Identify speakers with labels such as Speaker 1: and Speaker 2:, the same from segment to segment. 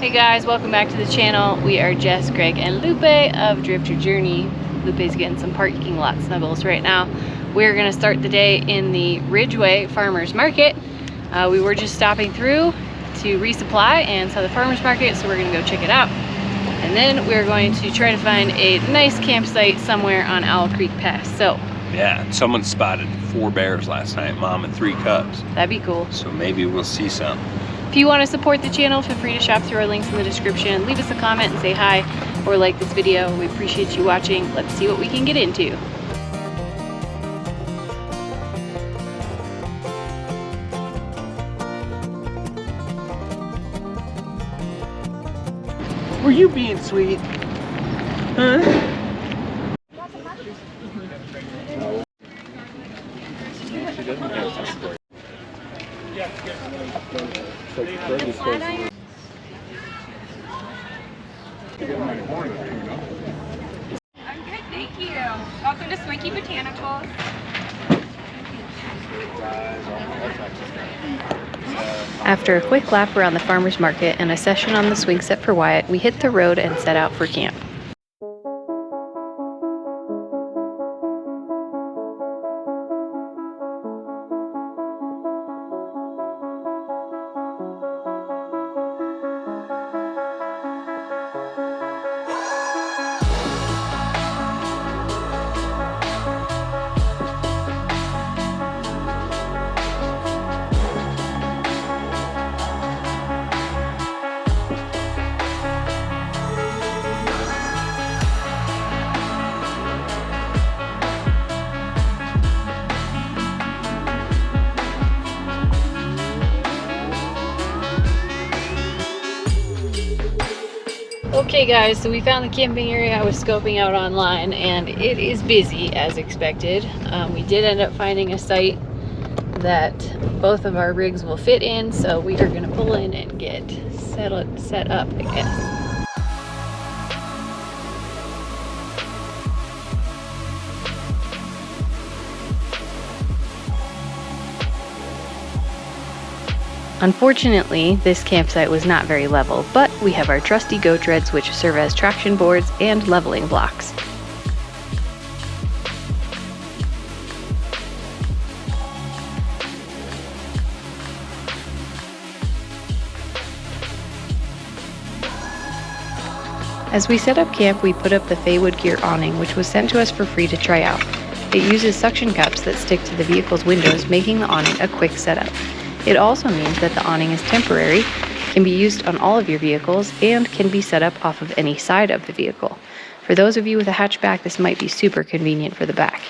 Speaker 1: Hey guys, welcome back to the channel. We are Jess, Greg, and Lupe of Drifter Journey. Lupe's getting some parking lot snuggles right now. We're gonna start the day in the Ridgeway Farmers Market. We were just stopping through to resupply and saw the farmers market, so we're gonna go check it out. And then we're going to try to find a nice campsite somewhere on Owl Creek Pass. So
Speaker 2: yeah, someone spotted 4 bears last night, mom and 3 cubs.
Speaker 1: that'd be cool.
Speaker 2: So maybe we'll see some.
Speaker 1: If you want to support the channel, feel free to shop through our links in the description. Leave us a comment and say hi or like this video. We appreciate you watching. Let's see what we can get into.
Speaker 2: Were you being sweet? Huh?
Speaker 3: I'm good, thank you. Welcome to Swanky Botanicals.
Speaker 1: After a quick lap around the farmers market and a session on the swing set for Wyatt, we hit the road and set out for camp. Okay guys, so we found the camping area I was scoping out online, and it is busy as expected. We did end up finding a site that both of our rigs will fit in, so we are going to pull in and get set up, I guess. Unfortunately, this campsite was not very level, but we have our trusty goat treads which serve as traction boards and leveling blocks. As we set up camp, we put up the Feiwood Gear Awning, which was sent to us for free to try out. It uses suction cups that stick to the vehicle's windows, making the awning a quick setup. It also means that the awning is temporary, can be used on all of your vehicles, and can be set up off of any side of the vehicle. For those of you with a hatchback, this might be super convenient for the back.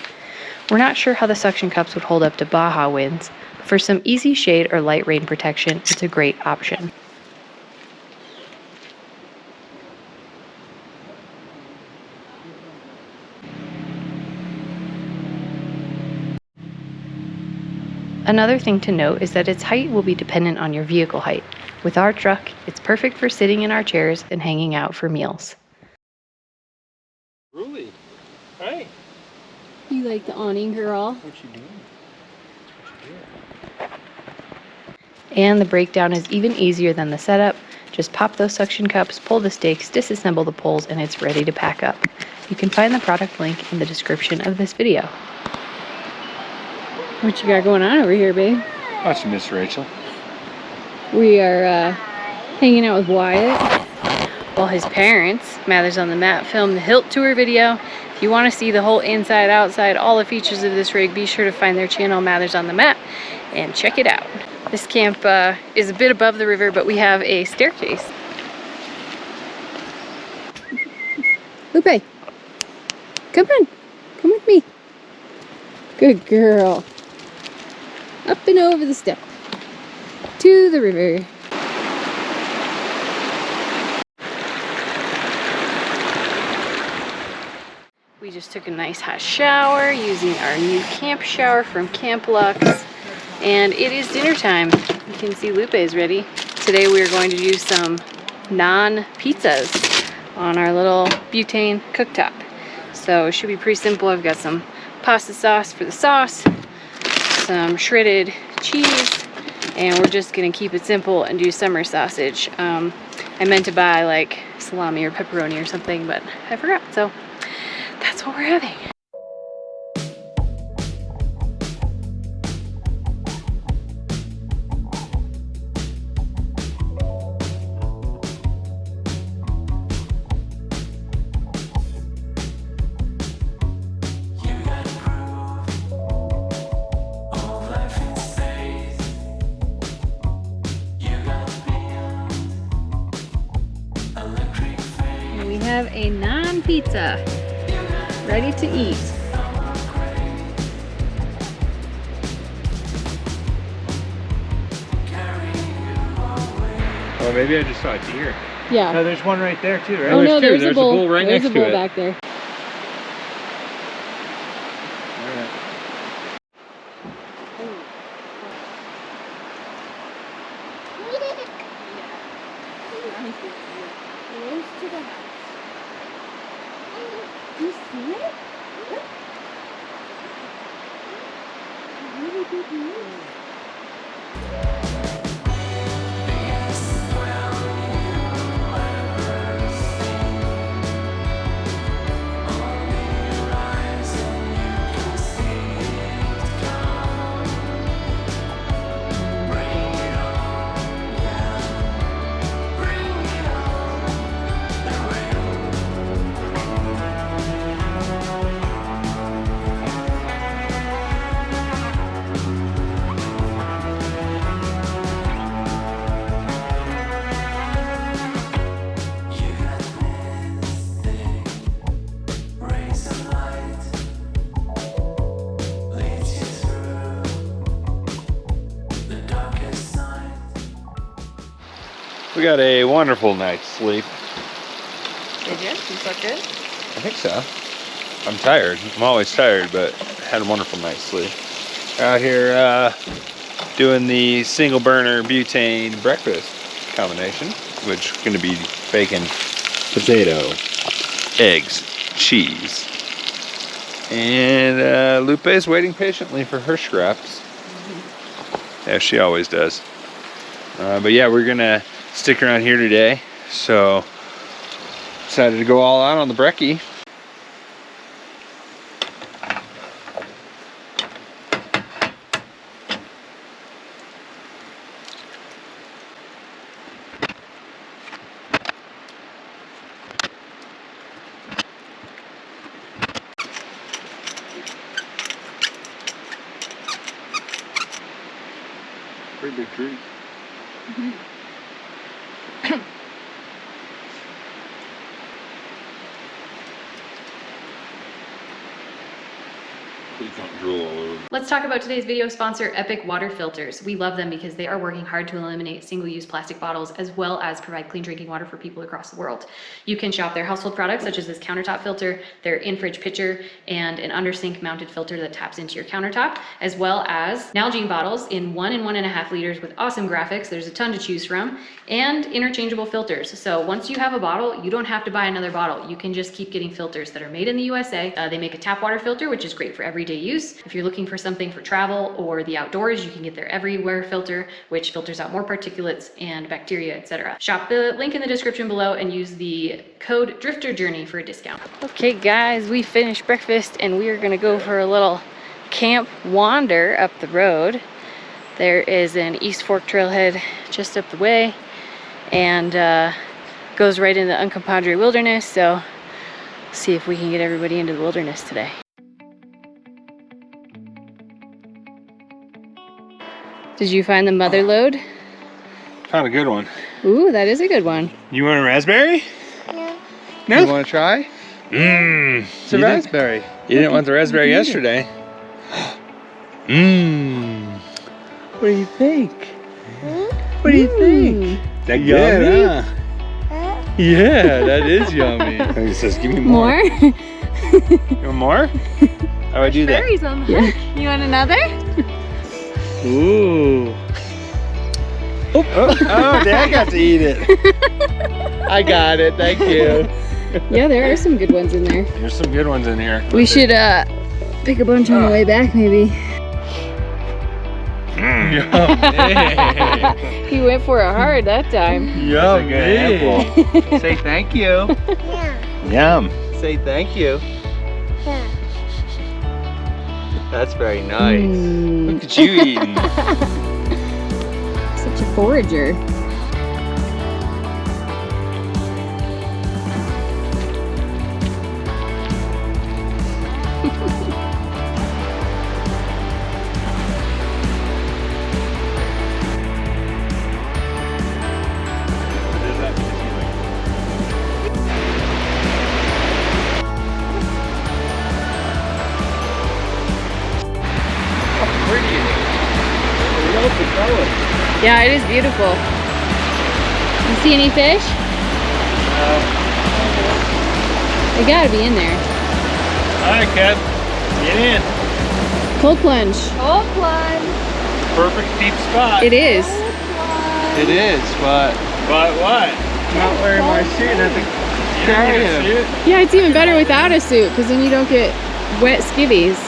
Speaker 1: We're not sure how the suction cups would hold up to Baja winds, but for some easy shade or light rain protection, it's a great option. Another thing to note is that its height will be dependent on your vehicle height. With our truck, it's perfect for sitting in our chairs and hanging out for meals.
Speaker 2: Really? Hey.
Speaker 1: You like the awning, girl?
Speaker 2: What you doing?
Speaker 1: And the breakdown is even easier than the setup. Just pop those suction cups, pull the stakes, disassemble the poles, and it's ready to pack up. You can find the product link in the description of this video. What you got going on over here, babe?
Speaker 2: Watching Miss Rachel.
Speaker 1: We are hanging out with Wyatt while his parents, Mathers on the Mat, filmed the Hilt Tour video. If you want to see the whole inside, outside, all the features of this rig, be sure to find their channel, Mathers on the Mat, and check it out. This camp is a bit above the river, but we have a staircase. Lupe, come on, come with me. Good girl. Up and over the step to the river. We just took a nice hot shower using our new camp shower from Camp Lux, and it is dinner time. You can see Lupe is ready. Today we are going to do some naan pizzas on our little butane cooktop. So it should be pretty simple. I've got some pasta sauce for the sauce, some shredded cheese, and we're just gonna keep it simple and do summer sausage. I meant to buy like salami or pepperoni or something, but I forgot. So that's what we're having. We have a naan pizza ready to eat.
Speaker 2: Oh, maybe I just saw a deer.
Speaker 1: Yeah.
Speaker 2: No, there's one right there too, right?
Speaker 1: Oh no, there's a bull.
Speaker 2: There's a bull right
Speaker 1: There's
Speaker 2: next
Speaker 1: a bull
Speaker 2: to it.
Speaker 1: back there.
Speaker 2: All right.
Speaker 1: Do you see it? Really big move.
Speaker 2: We got a wonderful night's sleep.
Speaker 1: Did you? You slept good?
Speaker 2: I think so. I'm tired. I'm always tired, but had a wonderful night's sleep. Out here doing the single burner butane breakfast combination, which is going to be bacon, potato, eggs, cheese. And Lupe is waiting patiently for her scraps. Yeah, she always does. But yeah, we're going to stick around here today. So decided to go all out on the brekkie. Pretty big tree.
Speaker 1: Mm-hmm.
Speaker 2: Please don't drool all over.
Speaker 1: Let's talk about today's video sponsor, Epic Water Filters. We love them because they are working hard to eliminate single-use plastic bottles as well as provide clean drinking water for people across the world. You can shop their household products such as this countertop filter, their in-fridge pitcher, and an under-sink mounted filter that taps into your countertop, as well as Nalgene bottles in 1 and 1.5 liters with awesome graphics. There's a ton to choose from, and interchangeable filters. So once you have a bottle, you don't have to buy another bottle. You can just keep getting filters that are made in the USA. They make a tap water filter, which is great for everyday use. If you're looking for something for travel or the outdoors, you can get their everywhere filter, which filters out more particulates and bacteria, etc. Shop the link in the description below and use the code DRIFTERJOURNEY for a discount. Okay guys, we finished breakfast and we are gonna go for a little camp wander up the road. There is an East Fork trailhead just up the way and goes right into the Uncompadre Wilderness, so see if we can get everybody into the wilderness today. Did you find the mother lode?
Speaker 2: Found a good one.
Speaker 1: Ooh, that is a good one.
Speaker 2: You want a raspberry?
Speaker 4: No.
Speaker 2: No?
Speaker 4: You want to try?
Speaker 2: Mmm.
Speaker 4: It's a raspberry.
Speaker 2: You didn't want the raspberry yesterday. Mmm.
Speaker 4: What do you think? What do you think?
Speaker 2: That
Speaker 4: Yummy?
Speaker 2: good, huh?
Speaker 4: Yeah, that is yummy.
Speaker 2: He says, give me more.
Speaker 1: More?
Speaker 2: You want more? How do I do that?
Speaker 1: Berries on the hook. You want another?
Speaker 4: Ooh.
Speaker 2: Oh, Dad got to eat it.
Speaker 4: I got it, thank you.
Speaker 1: Yeah, there are some good ones in there.
Speaker 2: There's some good ones in here.
Speaker 1: We should pick a bunch on the way back, maybe. He went for it hard that time.
Speaker 2: Yum.
Speaker 4: Say thank you.
Speaker 2: Yum.
Speaker 4: Say thank you. That's very nice.
Speaker 2: Look at you eating.
Speaker 1: Such a forager. Yeah, it is beautiful. You see any fish? They gotta be in there.
Speaker 2: Alright, Kev. Get in.
Speaker 1: Cold plunge.
Speaker 3: Cold plunge.
Speaker 2: Perfect deep spot.
Speaker 1: It is.
Speaker 4: It is, but
Speaker 2: What?
Speaker 4: not wearing my suit and I have to carry him.
Speaker 1: Yeah, it's even better without a suit because then you don't get wet skivvies.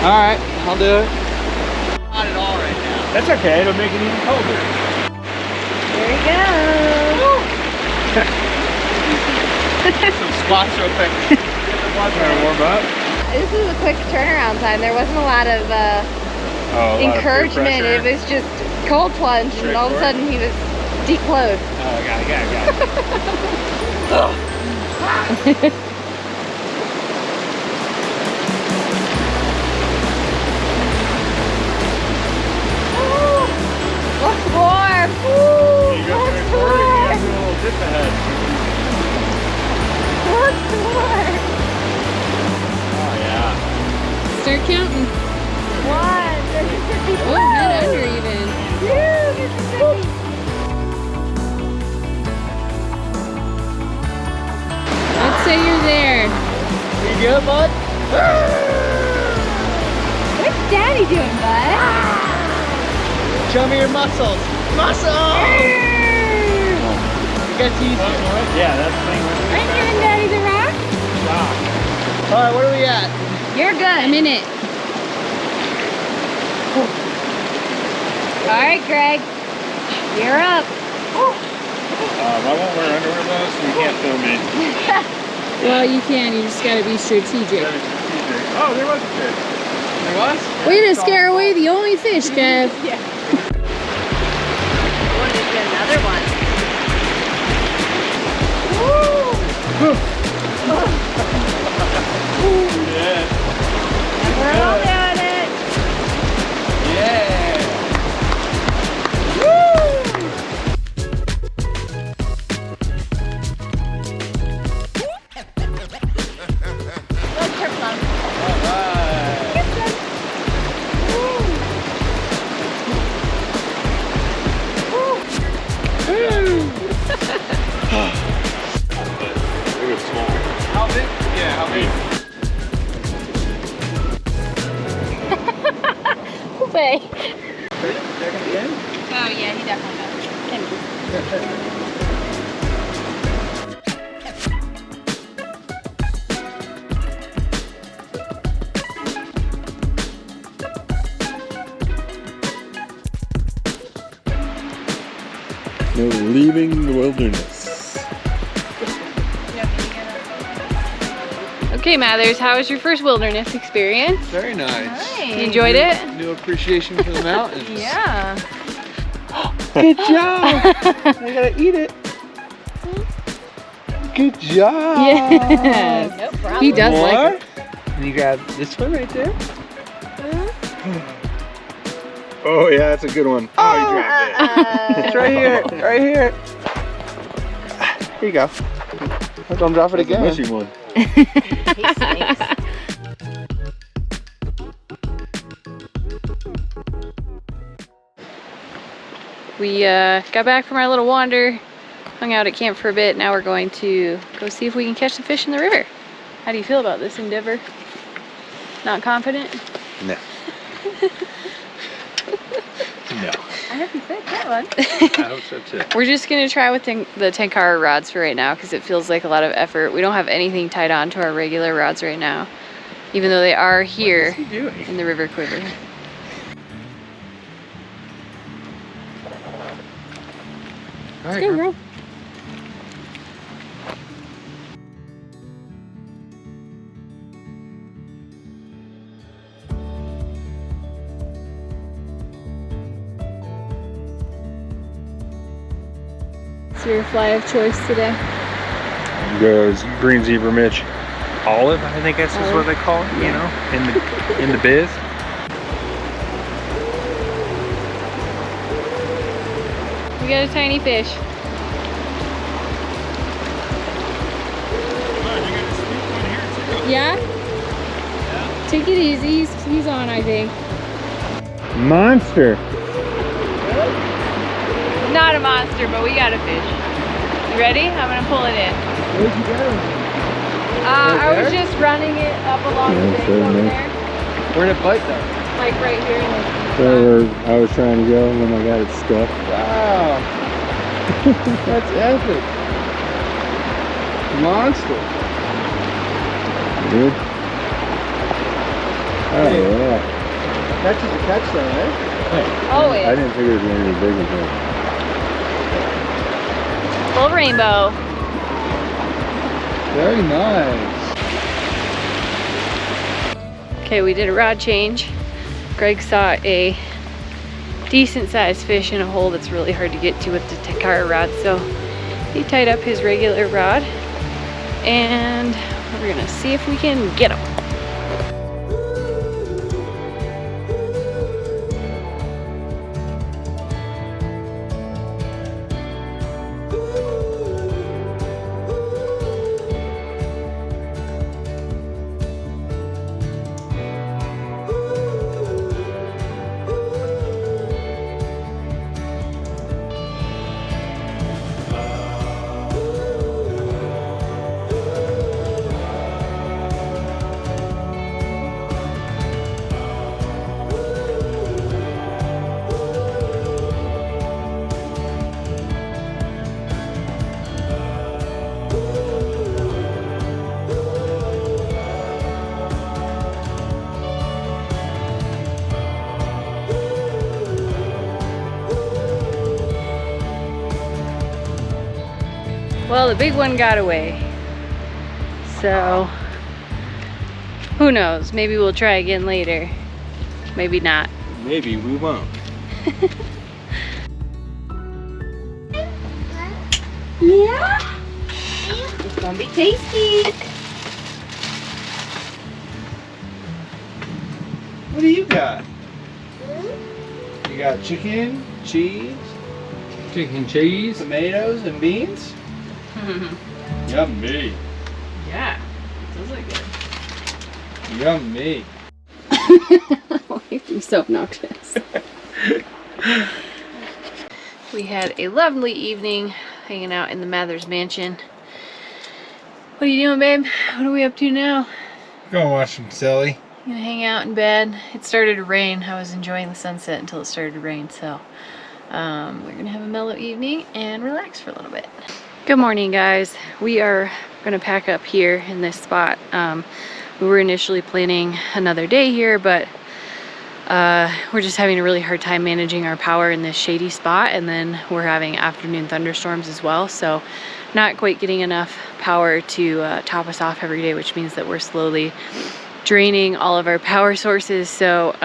Speaker 4: Alright, I'll do it.
Speaker 3: Not at all right now.
Speaker 2: That's okay. It'll make it even colder.
Speaker 3: There we go.
Speaker 4: Some squats real quick.
Speaker 2: Trying to warm up.
Speaker 3: This is a quick turnaround time. There wasn't a lot of encouragement. It was just cold plunge, and all of a sudden he was declothed.
Speaker 2: Oh, got it.
Speaker 3: Looks warm.
Speaker 2: You go
Speaker 3: Looks
Speaker 2: forward, you
Speaker 3: warm.
Speaker 2: do a little dip ahead.
Speaker 3: Looks warm.
Speaker 2: Oh, yeah.
Speaker 1: Start counting.
Speaker 3: 1, Mississippi.
Speaker 1: Oh, head under even.
Speaker 3: 2, Mississippi.
Speaker 1: Let's say you're there.
Speaker 4: You good, bud?
Speaker 3: What's Daddy doing, bud?
Speaker 4: Show me your muscles. Muscles! You got to use it.
Speaker 2: Yeah, that's the thing.
Speaker 3: Right here in Daddy the Rock.
Speaker 4: Alright, what are we at?
Speaker 3: You're good.
Speaker 1: I'm in it.
Speaker 3: All right, Greg. You're up.
Speaker 2: I won't wear underwear though, so you can't film me.
Speaker 1: Well, you can. You just gotta be strategic.
Speaker 2: Oh, there was a fish.
Speaker 4: There was?
Speaker 1: Way to scare away the only fish, Kev.
Speaker 3: Yeah. What is another one?
Speaker 2: Yeah.
Speaker 3: And we're all doing it.
Speaker 4: Yeah.
Speaker 3: Look, her plum.
Speaker 4: Alright.
Speaker 3: Get them.
Speaker 2: It was small.
Speaker 4: How big? Yeah, how big?
Speaker 3: Way.
Speaker 4: They're gonna be in?
Speaker 3: Oh yeah, he definitely does.
Speaker 2: No leaving the wilderness.
Speaker 1: Okay, Mathers, how was your first wilderness experience?
Speaker 4: Very nice.
Speaker 1: You enjoyed it?
Speaker 4: New appreciation for the mountains.
Speaker 1: Yeah.
Speaker 4: Good job. I gotta eat it. Good job.
Speaker 1: Yes.
Speaker 3: No problem.
Speaker 1: He does like
Speaker 4: More?
Speaker 1: it.
Speaker 4: And you grab this one right there.
Speaker 2: Oh yeah, that's a good one. Oh, you dropped it.
Speaker 4: It's right here. Right here. Here you go. Don't drop it again.
Speaker 2: Mushy one.
Speaker 3: He stinks.
Speaker 1: We got back from our little wander, hung out at camp for a bit. Now we're going to go see if we can catch some fish in the river. How do you feel about this endeavor? Not confident?
Speaker 2: No. No.
Speaker 3: I hope you fit that one.
Speaker 2: I hope so too.
Speaker 1: We're just gonna try with the Tenkara rods for right now because it feels like a lot of effort. We don't have anything tied on to our regular rods right now, even though they are here
Speaker 4: What's he doing?
Speaker 1: in the river quiver.
Speaker 3: Let's go, girl. What's your fly of choice today?
Speaker 2: Goes green zebra Mitch. Olive, I think that's just what they call it, you know, in the biz.
Speaker 1: We got a tiny fish. Yeah? Take it easy. He's on, I think.
Speaker 2: Monster.
Speaker 1: Not a monster, but we got a fish. You ready? I'm gonna pull it in.
Speaker 4: Where'd you go?
Speaker 1: I was just running it up along the bank over there.
Speaker 4: Where'd it bite though?
Speaker 1: Like right here.
Speaker 2: Where I was trying to go and then I got it stuck.
Speaker 4: Wow. That's epic. Monster.
Speaker 2: Dude. Oh yeah.
Speaker 4: Catch is a catch though, eh?
Speaker 1: Always.
Speaker 2: I didn't figure it was going to be big until.
Speaker 1: Little rainbow.
Speaker 4: Very nice.
Speaker 1: Okay, we did a rod change. Greg saw a decent sized fish in a hole that's really hard to get to with the Takara rod, so he tied up his regular rod and we're gonna see if we can get him. Well, the big one got away. So, who knows? Maybe we'll try again later. Maybe not.
Speaker 2: Maybe we won't.
Speaker 3: Yeah? It's gonna be tasty.
Speaker 4: What do you got? You got chicken, cheese,
Speaker 2: Chicken cheese.
Speaker 4: tomatoes, and beans? Yummy.
Speaker 1: Yeah, those are good.
Speaker 4: Yummy.
Speaker 1: Why are you so obnoxious? We had a lovely evening hanging out in the Mathers mansion. What are you doing, babe? What are we up to now?
Speaker 4: Go watch some silly.
Speaker 1: Gonna hang out in bed. It started to rain. I was enjoying the sunset until it started to rain, so we're gonna have a mellow evening and relax for a little bit. Good morning, guys. We are gonna pack up here in this spot. We were initially planning another day here, but we're just having a really hard time managing our power in this shady spot, and then we're having afternoon thunderstorms as well, so not quite getting enough power to top us off every day, which means that we're slowly draining all of our power sources. So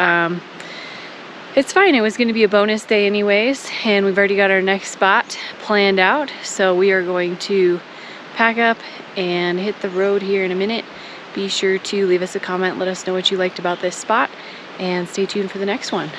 Speaker 1: it's fine. It was going to be a bonus day anyways, and we've already got our next spot planned out, so we are going to pack up and hit the road here in a minute. Be sure to leave us a comment, let us know what you liked about this spot, and stay tuned for the next one.